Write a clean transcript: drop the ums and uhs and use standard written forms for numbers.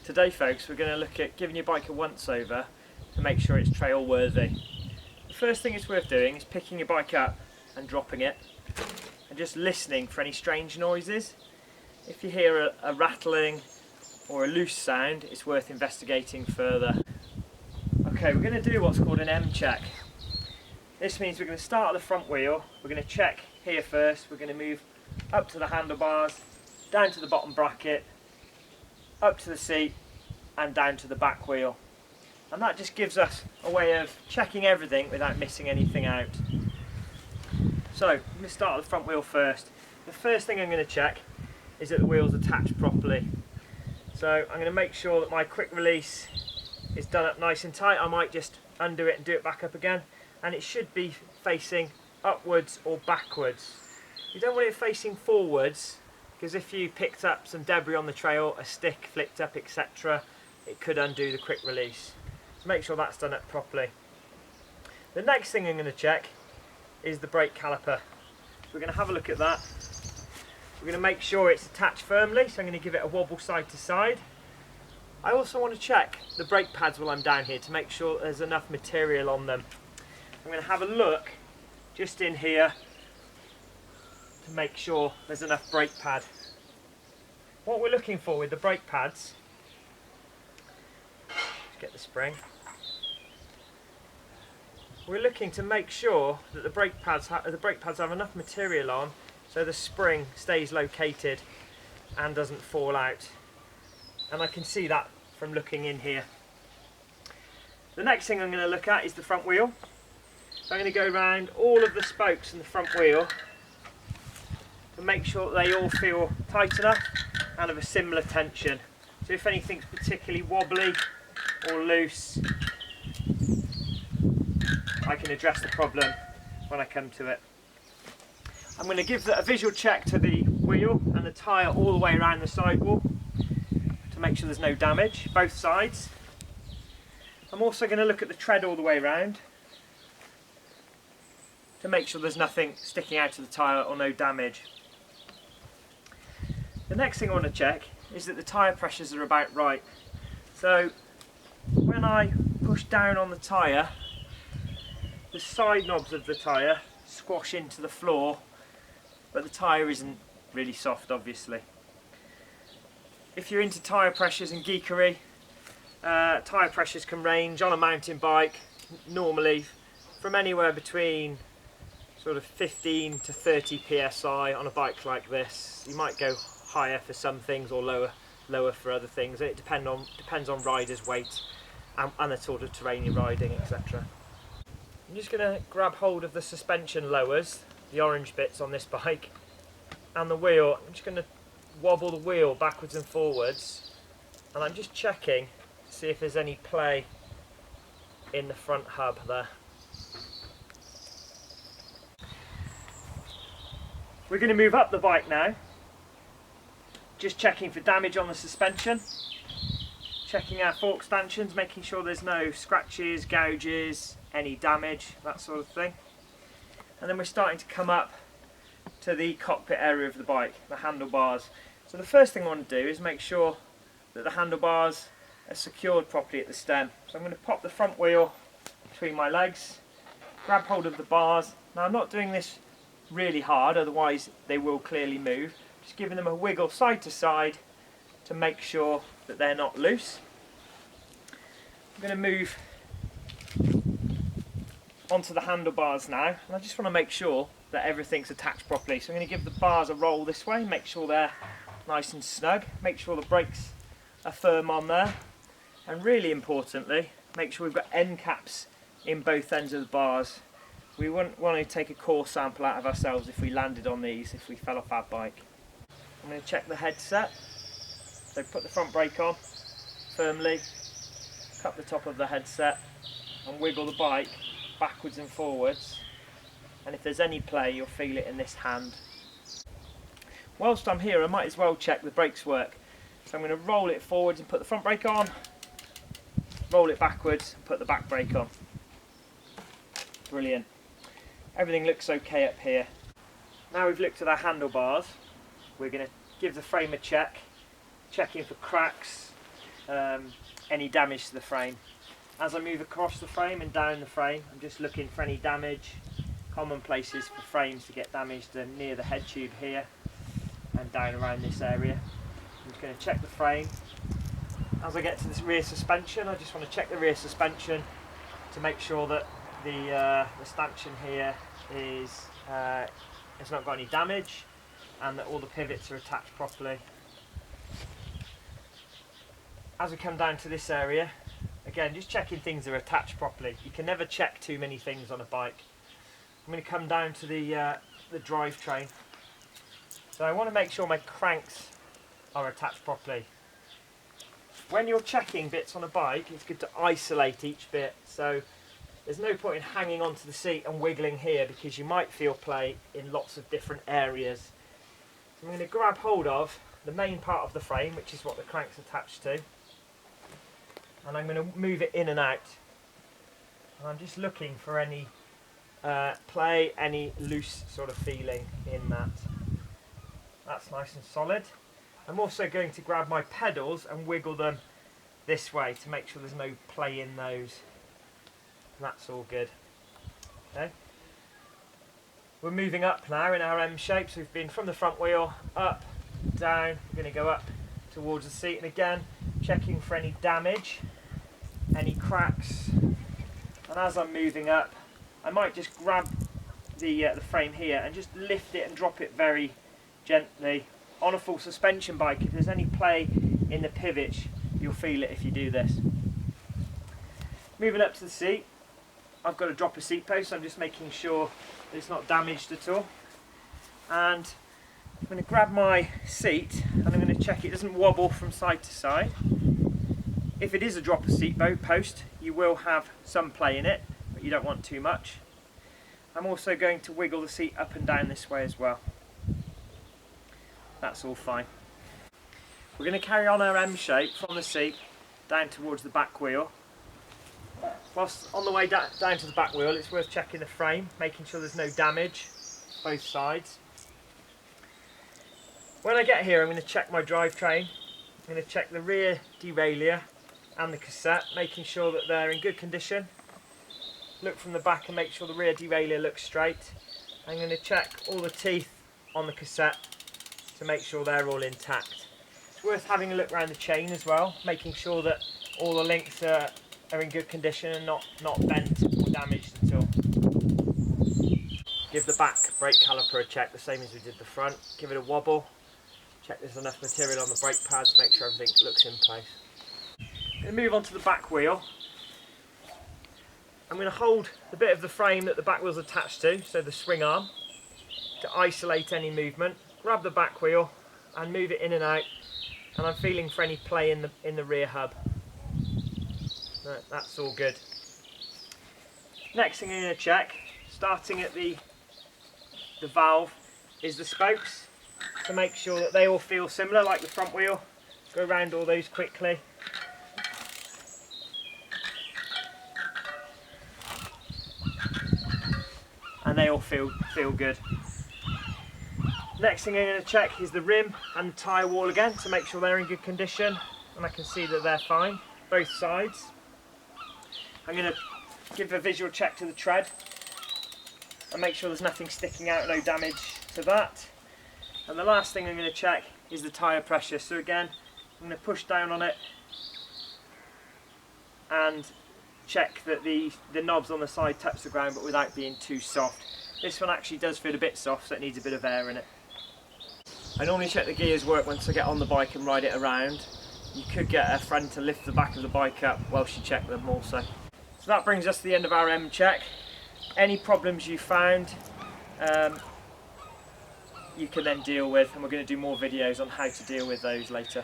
Today folks, we're going to look at giving your bike a once over to make sure it's trail worthy. The first thing it's worth doing is picking your bike up and dropping it and just listening for any strange noises. If you hear a rattling or a loose sound, it's worth investigating further. Okay, we're going to do what's called an M check. This means we're going to start at the front wheel, we're going to check here first, we're going to move up to the handlebars, down to the bottom bracket, up to the seat and down to the back wheel, and that just gives us a way of checking everything without missing anything out. So let me start at the front wheel first. The first thing I'm going to check is that the wheel's attached properly. So I'm going to make sure that my quick release is done up nice and tight. I might just undo it and do it back up again, and it should be facing upwards or backwards. You don't want it facing forwards, because if you picked up some debris on the trail, a stick flicked up, etc., it could undo the quick release. So make sure that's done up properly. The next thing I'm going to check is the brake caliper. So we're going to have a look at that. We're going to make sure it's attached firmly, so I'm going to give it a wobble side to side. I also want to check the brake pads while I'm down here to make sure there's enough material on them. I'm going to have a look just in here to make sure there's enough brake pad. What we're looking for with the brake pads, let's get the spring, we're looking to make sure that the brake pads have enough material on so the spring stays located and doesn't fall out, and I can see that from looking in here. The next thing I'm going to look at is the front wheel. So I'm going to go around all of the spokes in the front wheel to make sure that they all feel tight enough and of a similar tension. So if anything's particularly wobbly or loose, I can address the problem when I come to it. I'm going to give a visual check to the wheel and the tyre all the way around the sidewall to make sure there's no damage, both sides. I'm also going to look at the tread all the way around to make sure there's nothing sticking out of the tyre or no damage. The next thing I want to check is that the tyre pressures are about right. So when I push down on the tyre, the side knobs of the tyre squash into the floor, but the tyre isn't really soft, obviously. If you're into tyre pressures and geekery, tyre pressures can range on a mountain bike normally from anywhere between sort of 15 to 30 psi on a bike like this. You might go higher for some things or lower for other things. It depends on rider's weight and the sort of terrain you're riding, etc. I'm just going to grab hold of the suspension lowers, the orange bits on this bike, and the wheel. I'm just going to wobble the wheel backwards and forwards, and I'm just checking to see if there's any play in the front hub there. We're going to move up the bike now, just checking for damage on the suspension, checking our fork stanchions, making sure there's no scratches, gouges, any damage, that sort of thing. And then we're starting to come up to the cockpit area of the bike, the handlebars. So the first thing I want to do is make sure that the handlebars are secured properly at the stem. So I'm going to pop the front wheel between my legs, grab hold of the bars. Now I'm not doing this really hard, otherwise they will clearly move. Just giving them a wiggle side to side to make sure that they're not loose. I'm going to move onto the handlebars now, and I just want to make sure that everything's attached properly. So I'm going to give the bars a roll this way, make sure they're nice and snug, make sure the brakes are firm on there, and really importantly, make sure we've got end caps in both ends of the bars. We wouldn't want to take a core sample out of ourselves if we landed on these, if we fell off our bike. I'm going to check the headset. So put the front brake on firmly, cut the top of the headset and wiggle the bike backwards and forwards, and if there's any play you'll feel it in this hand. Whilst I'm here I might as well check the brakes work. So I'm going to roll it forwards and put the front brake on, roll it backwards and put the back brake on. Brilliant. Everything looks okay up here. Now we've looked at our handlebars, we're going to give the frame a check, checking for cracks, any damage to the frame. As I move across the frame and down the frame, I'm just looking for any damage. Common places for frames to get damaged are near the head tube here and down around this area. I'm just going to check the frame. As I get to this rear suspension, I just want to check the rear suspension to make sure that the stanchion here is it's not got any damage and that all the pivots are attached properly. As we come down to this area, again just checking things are attached properly. You can never check too many things on a bike. I'm going to come down to the drivetrain. So I want to make sure my cranks are attached properly. When you're checking bits on a bike, it's good to isolate each bit. So there's no point in hanging onto the seat and wiggling here because you might feel play in lots of different areas. So I'm going to grab hold of the main part of the frame, which is what the crank's attached to, and I'm going to move it in and out. And I'm just looking for any play, any loose sort of feeling in that. That's nice and solid. I'm also going to grab my pedals and wiggle them this way to make sure there's no play in those. That's all good. Okay. We're moving up now in our M shape, so we've been from the front wheel, up, down, we're going to go up towards the seat, and again checking for any damage, any cracks, and as I'm moving up I might just grab the frame here and just lift it and drop it very gently. On a full suspension bike, if there's any play in the pivots, you'll feel it if you do this. Moving up to the seat, I've got to drop a seat post, so I'm just making sure that it's not damaged at all. And I'm going to grab my seat and I'm going to check it doesn't wobble from side to side. If it is a drop a seat post, you will have some play in it, but you don't want too much. I'm also going to wiggle the seat up and down this way as well. That's all fine. We're going to carry on our M shape from the seat down towards the back wheel. Whilst on the way down to the back wheel, it's worth checking the frame, making sure there's no damage both sides. When I get here, I'm going to check my drivetrain. I'm going to check the rear derailleur and the cassette, making sure that they're in good condition. Look from the back and make sure the rear derailleur looks straight. I'm going to check all the teeth on the cassette to make sure they're all intact. It's worth having a look around the chain as well, making sure that all the links are in good condition and not bent or damaged at all. Give the back brake caliper a check, the same as we did the front. Give it a wobble, check there's enough material on the brake pads, make sure everything looks in place. I'm going to move on to the back wheel. I'm going to hold the bit of the frame that the back wheel's attached to, so the swing arm, to isolate any movement. Grab the back wheel and move it in and out, and I'm feeling for any play in the rear hub. That's all good. Next thing I'm going to check, starting at the valve, is the spokes, to make sure that they all feel similar like the front wheel. Go around all those quickly. And they all feel good. Next thing I'm going to check is the rim and the tyre wall again to make sure they're in good condition, and I can see that they're fine, both sides. I'm going to give a visual check to the tread and make sure there's nothing sticking out, no damage to that. And the last thing I'm going to check is the tyre pressure. So again, I'm going to push down on it and check that the knobs on the side touch the ground but without being too soft. This one actually does feel a bit soft, so it needs a bit of air in it. I normally check the gears work once I get on the bike and ride it around. You could get a friend to lift the back of the bike up whilst you check them also. So that brings us to the end of our M check. Any problems you found, you can then deal with, and we're going to do more videos on how to deal with those later.